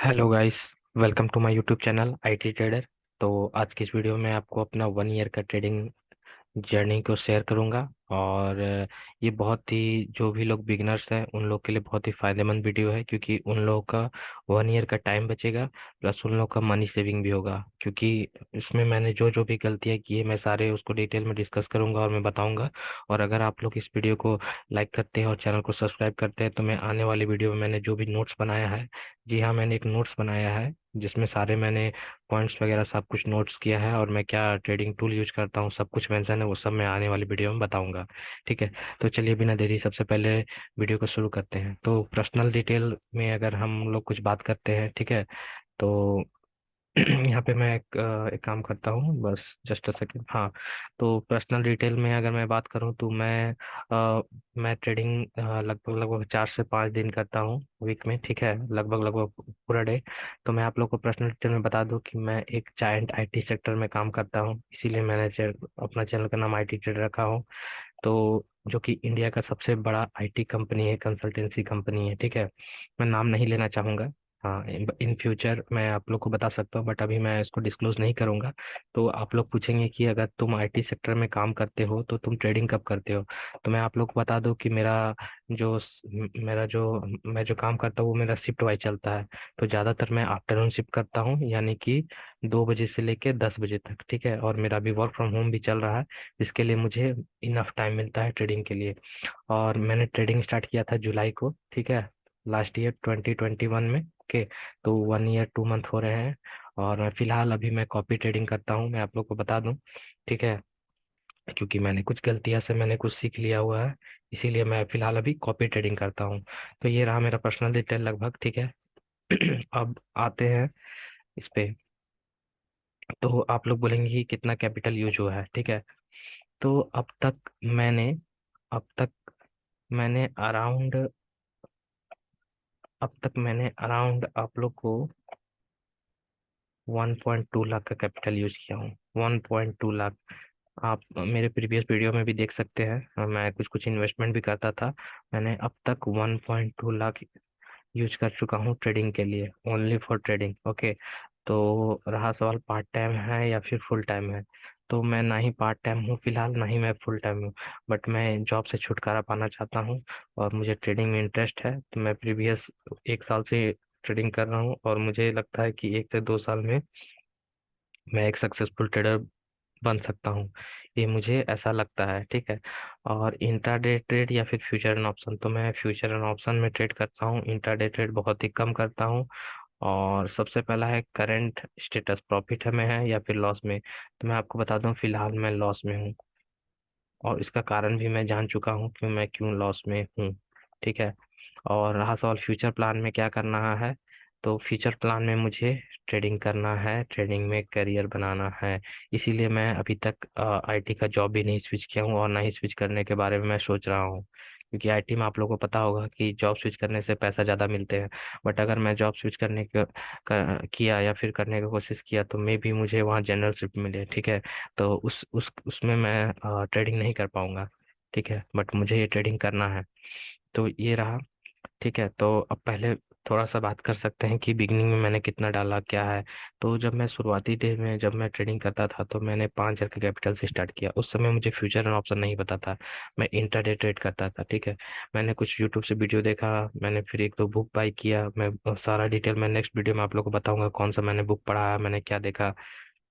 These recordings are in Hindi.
Hello guys. Welcome to my YouTube channel IT trader. तो आज की इस वीडियो में आपको अपना 1 ईयर का ट्रेडिंग जर्नी को शेयर करूंगा। और ये बहुत ही जो भी लोग बिगनर्स हैं उन लोग के लिए बहुत ही फायदेमंद वीडियो है, क्योंकि उन लोगों का 1 ईयर का टाइम बचेगा, प्लस उन लोगों का मनी सेविंग भी होगा। क्योंकि इसमें मैंने जो जो भी गलतियां की है मैं सारे उसको डिटेल में डिस्कस करूंगा और मैं बताऊंगा। और अगर आप लोग इस वीडियो को लाइक करते हैं और चैनल को सब्सक्राइब करते हैं तो मैं आने वाली वीडियो में मैंने जो भी नोट्स बनाया है, जी हाँ, मैंने एक नोट्स बनाया है जिसमें सारे मैंने पॉइंट्स वगैरह सब कुछ नोट्स किया है, और मैं क्या ट्रेडिंग टूल यूज करता हूँ सब कुछ मेंशन है, वो सब मैं आने वाली वीडियो में बताऊंगा। ठीक है। तो चलिए बिना देरी सबसे पहले वीडियो को शुरू करते हैं। तो पर्सनल डिटेल में अगर हम लोग कुछ बात करते हैं, ठीक है। तो यहाँ पे मैं एक काम करता हूँ, बस जस्ट अ सेकेंड। हाँ, तो पर्सनल डिटेल में अगर मैं बात करूँ तो मैं ट्रेडिंग लगभग लगभग 4 से 5 दिन करता हूँ वीक में, ठीक है, लगभग लगभग पूरा डे। तो मैं आप लोग को पर्सनल डिटेल में बता दूँ कि मैं एक जायंट आईटी सेक्टर में काम करता हूँ, इसीलिए मैंने अपना चैनल का नाम आईटी ट्रेडर रखा हूँ। तो जो कि इंडिया का सबसे बड़ा आईटी कंपनी है, कंसल्टेंसी कंपनी है, ठीक है। मैं नाम नहीं लेना चाहूँगा। हाँ, इन फ्यूचर मैं आप लोग को बता सकता हूँ, बट अभी मैं इसको डिस्क्लोज नहीं करूँगा। तो आप लोग पूछेंगे कि अगर तुम आईटी सेक्टर में काम करते हो तो तुम ट्रेडिंग कब करते हो। तो मैं आप लोग को बता दूं कि जो मेरा जो मैं जो काम करता हूँ वो मेरा शिफ्ट वाइज चलता है। तो ज़्यादातर मैं आफ्टरनून शिफ्ट करता हूँ, यानी कि 2 बजे से लेके 10 बजे तक, ठीक है। और मेरा अभी वर्क फ्रॉम होम भी चल रहा है, जिसके लिए मुझे इनफ टाइम मिलता है ट्रेडिंग के लिए। और मैंने ट्रेडिंग स्टार्ट किया था जुलाई को, ठीक है, लास्ट ईयर 2021 में। ओके। तो 1 ईयर 2 मंथ हो रहे हैं। और मैं फिलहाल अभी मैं कॉपी ट्रेडिंग करता हूँ, मैं आप लोग को बता दूं, ठीक है। क्योंकि मैंने कुछ गलतियां से मैंने कुछ सीख लिया हुआ है, इसीलिए मैं फिलहाल अभी कॉपी ट्रेडिंग करता हूँ। तो ये रहा मेरा पर्सनल डिटेल लगभग, ठीक है। अब आते हैं इस पे। तो आप लोग बोलेंगे कि कितना कैपिटल यूज हुआ है, ठीक है। तो मैंने अब तक मैंने अराउंड अब तक मैंने अराउंड आप लोग को 1.2 लाख का कैपिटल यूज किया हूँ। 1.2 लाख। आप मेरे प्रीवियस वीडियो में भी देख सकते हैं, मैं कुछ कुछ इन्वेस्टमेंट भी करता था। मैंने अब तक 1.2 लाख यूज कर चुका हूँ ट्रेडिंग के लिए, ओनली फॉर ट्रेडिंग। ओके। तो रहा सवाल पार्ट टाइम है या फिर फुल टाइम है। तो मैं ना ही पार्ट टाइम हूँ फिलहाल, ना ही मैं फुल टाइम हूँ। बट मैं जॉब से छुटकारा पाना चाहता हूँ और मुझे ट्रेडिंग में इंटरेस्ट है। तो मैं प्रीवियस 1 साल से ट्रेडिंग कर रहा हूँ, और मुझे लगता है कि 1 से 2 साल में मैं एक सक्सेसफुल ट्रेडर बन सकता हूँ। ये मुझे ऐसा लगता है, ठीक है। और इंट्राडे ट्रेड या फिर फ्यूचर एंड ऑप्शन, तो मैं फ्यूचर एंड ऑप्शन में ट्रेड करता हूँ, इंट्राडे ट्रेड बहुत ही कम करता हूँ। और सबसे पहला है करंट स्टेटस, प्रॉफिट में है या फिर लॉस में। तो मैं आपको बता दूं फिलहाल मैं लॉस में हूँ, और इसका कारण भी मैं जान चुका हूँ कि मैं क्यों लॉस में हूँ, ठीक है। और रहा सवाल फ्यूचर प्लान में क्या करना है, तो फ्यूचर प्लान में मुझे ट्रेडिंग करना है, ट्रेडिंग में करियर बनाना है। इसीलिए मैं अभी तक आईटी का जॉब भी नहीं स्विच किया हूँ, और ना ही स्विच करने के बारे में मैं सोच रहा हूँ। क्योंकि आईटी में आप लोगों को पता होगा कि जॉब स्विच करने से पैसा ज़्यादा मिलते हैं। बट अगर मैं जॉब स्विच किया या फिर करने की कोशिश किया तो मे भी मुझे वहाँ जनरल शिफ्ट मिले, ठीक है। तो उसमें मैं ट्रेडिंग नहीं कर पाऊंगा, ठीक है। बट मुझे ये ट्रेडिंग करना है। तो ये रहा, ठीक है। तो अब पहले थोड़ा सा बात कर सकते हैं कि बिगनिंग में मैंने कितना डाला क्या है। तो जब मैं शुरुआती डे में जब मैं ट्रेडिंग करता था तो मैंने 5 हज़ार के कैपिटल से स्टार्ट किया। उस समय मुझे फ्यूचर एंड ऑप्शन नहीं पता था, मैं इंटरडे ट्रेड करता था, ठीक है। मैंने कुछ यूट्यूब से वीडियो देखा, मैंने फिर 1 2 बुक बाई किया। मैं सारा डिटेल मैं नेक्स्ट वीडियो में आप लोग को बताऊंगा कौन सा मैंने बुक पढ़ा है, मैंने क्या देखा।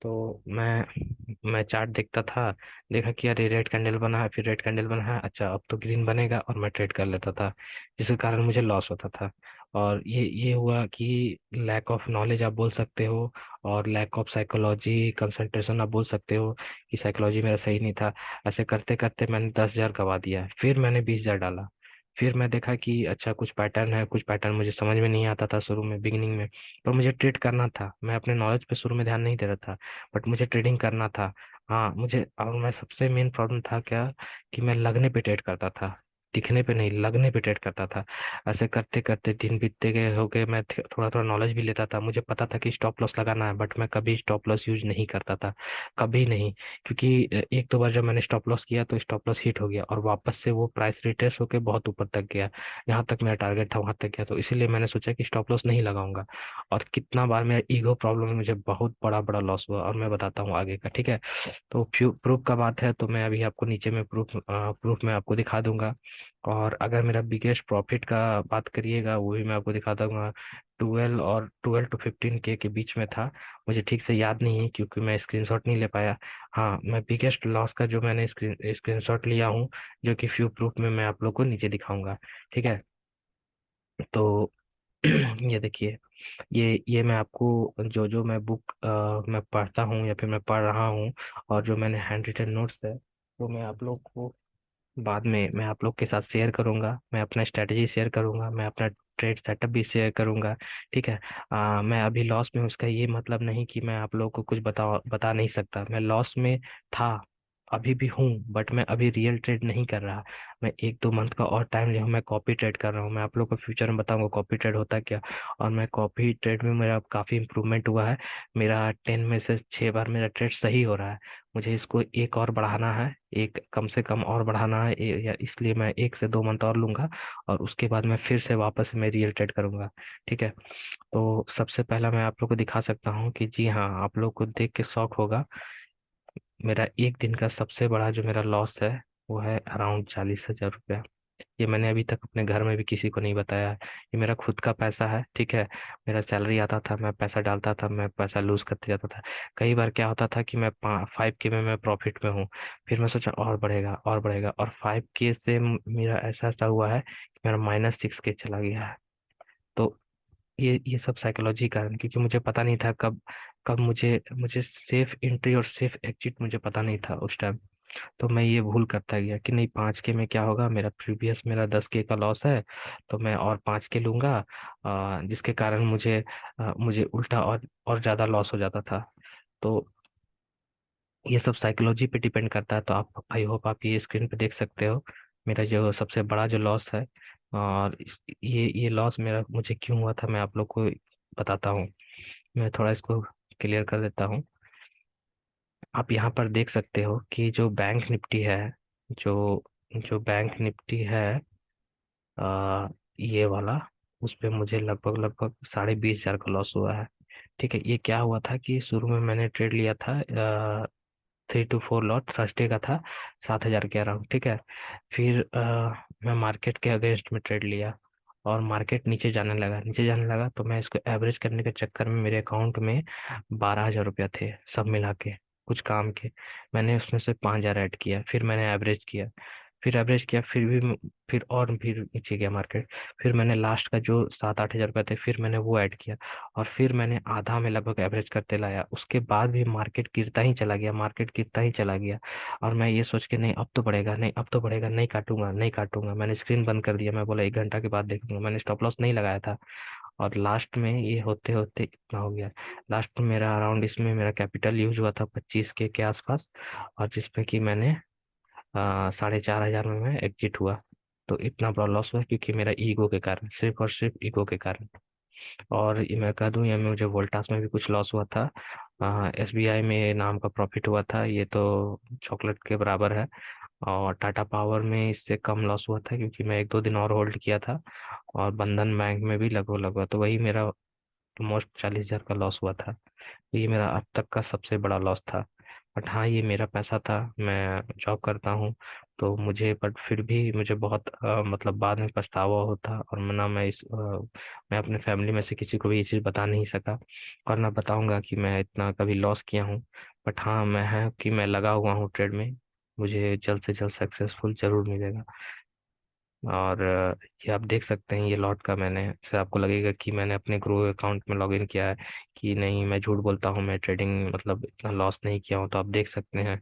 तो मैं चार्ट देखता था, देखा कि अरे रेड कैंडल बना है, फिर रेड कैंडल बना है, अच्छा अब तो ग्रीन बनेगा, और मैं ट्रेड कर लेता था, जिसके कारण मुझे लॉस होता था। और ये हुआ कि लैक ऑफ नॉलेज आप बोल सकते हो, और लैक ऑफ साइकोलॉजी कंसंट्रेशन आप बोल सकते हो, कि साइकोलॉजी मेरा सही नहीं था। ऐसे करते करते मैंने 10 हज़ार गवा दिया, फिर मैंने 20 हज़ार डाला। फिर मैं देखा कि अच्छा कुछ पैटर्न है, कुछ पैटर्न मुझे समझ में नहीं आता था शुरू में बिगिनिंग में, पर मुझे ट्रेड करना था। मैं अपने नॉलेज पे शुरू में ध्यान नहीं दे रहा था, बट मुझे ट्रेडिंग करना था। हाँ मुझे, और मैं सबसे मेन प्रॉब्लम था क्या, कि मैं लगने पे ट्रेड करता था, दिखने पे नहीं, लगने पे ट्रेड करता था। ऐसे करते करते दिन बीतते गए, हो गए, मैं थोड़ा थोड़ा नॉलेज भी लेता था, मुझे पता था कि स्टॉप लॉस लगाना है, बट मैं कभी स्टॉप लॉस यूज नहीं करता था, कभी नहीं। क्योंकि एक दो बार जब मैंने स्टॉप लॉस किया तो स्टॉप लॉस हिट हो गया और वापस से वो प्राइस रिट्रेस होकर बहुत ऊपर तक गया, जहाँ तक मेरा टारगेट था वहां तक गया, तो इसीलिए मैंने सोचा कि स्टॉप लॉस नहीं लगाऊंगा। और कितना बार मेरा ईगो प्रॉब्लम में मुझे बहुत बड़ा बड़ा लॉस हुआ, और मैं बताता हूँ आगे का, ठीक है। तो प्रूफ का बात है तो मैं अभी आपको नीचे में प्रूफ में आपको दिखा दूंगा। और अगर मेरा बिगेस्ट प्रॉफिट का बात करिएगा, वो भी मैं आपको दिखा दूंगा। 12 और 15 के बीच में था, मुझे ठीक से याद नहीं है क्योंकि मैं स्क्रीनशॉट नहीं ले पाया। हाँ, मैं बिगेस्ट लॉस का जो मैंने स्क्रीनशॉट लिया हूँ, जो कि फ्यू प्रूफ में मैं आप लोग को नीचे दिखाऊंगा, ठीक है। तो ये देखिए, ये मैं आपको जो जो मैं बुक मैं पढ़ता हूँ या फिर मैं पढ़ रहा हूँ, और जो मैंने हैंड रिटन नोट्स है, तो मैं आप लोग को बाद में मैं आप लोग के साथ शेयर करूंगा, मैं अपना स्ट्रेटजी शेयर करूंगा, मैं अपना ट्रेड सेटअप भी शेयर करूंगा, ठीक है। मैं अभी लॉस में हूँ, उसका ये मतलब नहीं कि मैं आप लोगों को कुछ बता नहीं सकता। मैं लॉस में था, अभी भी हूँ, बट मैं अभी रियल ट्रेड नहीं कर रहा। मैं एक दो मंथ का और टाइम लिया हूँ, मैं कॉपी ट्रेड कर रहा हूँ, मैं आप लोग को फ्यूचर में बताऊंगा कॉपी ट्रेड होता क्या। और मैं कॉपी ट्रेड में मेरा काफ़ी इंप्रूवमेंट हुआ है, मेरा 10 में से 6 बार मेरा ट्रेड सही हो रहा है। मुझे इसको एक और बढ़ाना है, एक कम से कम और बढ़ाना है, या इसलिए मैं 1 से 2 मंथ और लूंगा, और उसके बाद मैं फिर से वापस मैं रियल ट्रेड करूंगा, ठीक है। तो सबसे पहला मैं आप लोग को दिखा सकता हूँ कि जी हाँ, आप लोग को देख के शौक होगा, मेरा एक दिन का सबसे बड़ा जो मेरा लॉस है वो है अराउंड 40,000 रुपया। ये मैंने अभी तक अपने घर में भी किसी को नहीं बताया है, ये मेरा खुद का पैसा है, ठीक है। मेरा सैलरी आता था, मैं पैसा डालता था, मैं पैसा लूज करते जाता था। कई बार क्या होता था कि मैं 5K में मैं प्रॉफिट में हूँ, फिर मैं सोचा और बढ़ेगा और बढ़ेगा, और 5K से मेरा ऐसा ऐसा हुआ है कि मेरा -6K चला गया है। तो ये सब साइकोलॉजी का है, क्योंकि मुझे पता नहीं था कब कब मुझे मुझे सेफ एंट्री और सेफ एग्जिट मुझे पता नहीं था उस टाइम। तो मैं ये भूल करता गया कि नहीं, 5K में क्या होगा, मेरा प्रीवियस मेरा 10K का लॉस है, तो मैं और 5K लूंगा, जिसके कारण मुझे उल्टा और ज्यादा लॉस हो जाता था। तो ये सब साइकोलॉजी पे डिपेंड करता है। तो आप, आई होप आप ये स्क्रीन पे देख सकते हो मेरा जो सबसे बड़ा जो लॉस है। और ये लॉस मेरा मुझे क्यों हुआ था, मैं आप लोग को बताता हूँ। मैं थोड़ा इसको क्लियर कर देता हूँ। आप यहाँ पर देख सकते हो कि जो बैंक निफ्टी है, जो जो बैंक निफ्टी है, आ, ये वाला, उस पे मुझे लगभग लगभग 20,500 का लॉस हुआ है, ठीक है। ये क्या हुआ था कि शुरू में मैंने ट्रेड लिया था, 3 to 4 लॉट थर्सडे का था, 7,000 के अराउंड, ठीक है। फिर मैं मार्केट के अगेंस्ट में ट्रेड लिया, और मार्केट नीचे जाने लगा, तो मैं इसको एवरेज करने के चक्कर में मेरे अकाउंट में 12,000 रुपया थे सब मिला के, कुछ काम के। मैंने उसमें से 5,000 ऐड किया, फिर मैंने एवरेज किया, फिर नीचे गया मार्केट। फिर मैंने लास्ट का जो 7-8 हज़ार रुपये थे, फिर मैंने वो ऐड किया, और फिर मैंने आधा में लगभग एवरेज करते लाया। उसके बाद भी मार्केट गिरता ही चला गया। और मैं ये सोच के, नहीं अब तो बढ़ेगा, नहीं अब तो बढ़ेगा, नहीं काटूंगा नहीं काटूंगा, मैंने स्क्रीन बंद कर दिया, मैं बोला 1 घंटा के बाद देखूंगा, मैंने स्टॉप लॉस नहीं लगाया था। और लास्ट में ये होते होते इतना हो गया। लास्ट में मेरा अराउंड, इसमें मेरा कैपिटल यूज हुआ था 25K के आसपास, और जिसमें कि मैंने 4,500 में मैं एग्जिट हुआ। तो इतना बड़ा लॉस हुआ क्योंकि मेरा ईगो के कारण, सिर्फ और सिर्फ ईगो के कारण। और ये मैं कह दूं, या मुझे वोल्टास में भी कुछ लॉस हुआ था, SBI में नाम का प्रॉफिट हुआ था, ये तो चॉकलेट के बराबर है। और टाटा पावर में इससे कम लॉस हुआ था क्योंकि मैं एक दो दिन और होल्ड किया था। और बंधन बैंक में भी लगभग लगभग, तो वही मेरा ऑलमोस्ट 40,000 का लॉस हुआ था। तो ये मेरा अब तक का सबसे बड़ा लॉस था। बट हाँ, ये मेरा पैसा था, मैं जॉब करता हूँ, तो मुझे, बट फिर भी मुझे बहुत मतलब बाद में पछतावा होता, और मैं अपने फैमिली में से किसी को भी ये चीज़ बता नहीं सका, और ना बताऊंगा कि मैं इतना कभी लॉस किया हूँ। बट हाँ, मैं है कि मैं लगा हुआ हूँ ट्रेड में, मुझे जल्द से जल्द सक्सेसफुल जरूर मिलेगा। और ये आप देख सकते हैं, ये लॉट का मैंने, से आपको लगेगा कि मैंने अपने ग्रो अकाउंट में लॉगिन किया है, कि नहीं मैं झूठ बोलता हूँ, मैं ट्रेडिंग मतलब इतना लॉस नहीं किया हूँ। तो आप देख सकते हैं,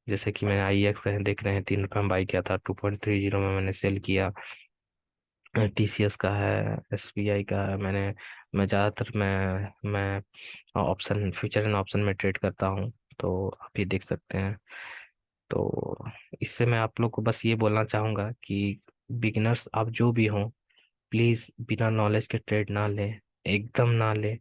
जैसे कि मैंने IEX है, देख रहे हैं, 3 रुपये में बाई किया था, 2.30 में मैंने सेल किया। TCS का है, SBI का है, मैं ज़्यादातर मैं ऑप्शन, फ्यूचर एंड ऑप्शन में ट्रेड करता हूँ। तो आप ये देख सकते हैं। तो इससे मैं आप लोग को बस ये बोलना चाहूँगा कि बिगिनर्स आप जो भी हों, प्लीज बिना नॉलेज के ट्रेड ना लें, एकदम ना लें।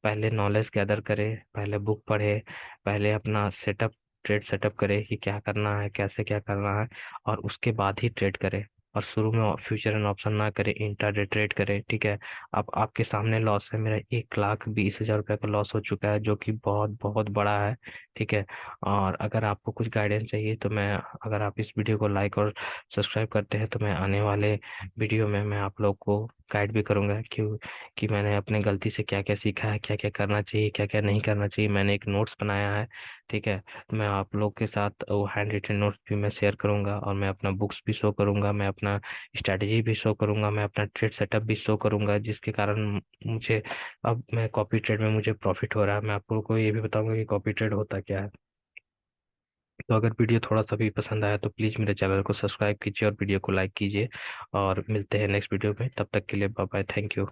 पहले नॉलेज गैदर करें, पहले बुक पढ़े, पहले अपना सेटअप, ट्रेड सेटअप करें कि क्या करना है, कैसे क्या करना है, और उसके बाद ही ट्रेड करें। और शुरू में फ्यूचर एंड ऑप्शन ना करें, इंट्राडे ट्रेड करें, ठीक है। अब आपके सामने लॉस है, मेरा 1,20,000 रुपये का लॉस हो चुका है, जो कि बहुत बहुत बड़ा है, ठीक है। और अगर आपको कुछ गाइडेंस चाहिए तो मैं, अगर आप इस वीडियो को लाइक और सब्सक्राइब करते हैं तो मैं आने वाले वीडियो में मैं आप लोग को गाइड भी करूंगा कि मैंने अपने गलती से क्या क्या सीखा है, क्या क्या करना चाहिए, क्या क्या नहीं करना चाहिए। मैंने एक नोट्स बनाया है, ठीक है। तो मैं आप लोग के साथ वो हैंड रिटन नोट्स भी मैं शेयर करूंगा, और मैं अपना बुक्स भी शो करूंगा, मैं अपना स्ट्रैटेजी भी शो करूंगा, मैं अपना ट्रेड सेटअप भी शो करूंगा, जिसके कारण मुझे, अब मैं कॉपी ट्रेड में मुझे प्रॉफिट हो रहा है। मैं आप लोगों को ये भी बताऊंगा कि कॉपी ट्रेड होता क्या है। तो अगर वीडियो थोड़ा सा भी पसंद आया तो प्लीज़ मेरे चैनल को सब्सक्राइब कीजिए और वीडियो को लाइक कीजिए, और मिलते हैं नेक्स्ट वीडियो में। तब तक के लिए बाय बाय, थैंक यू।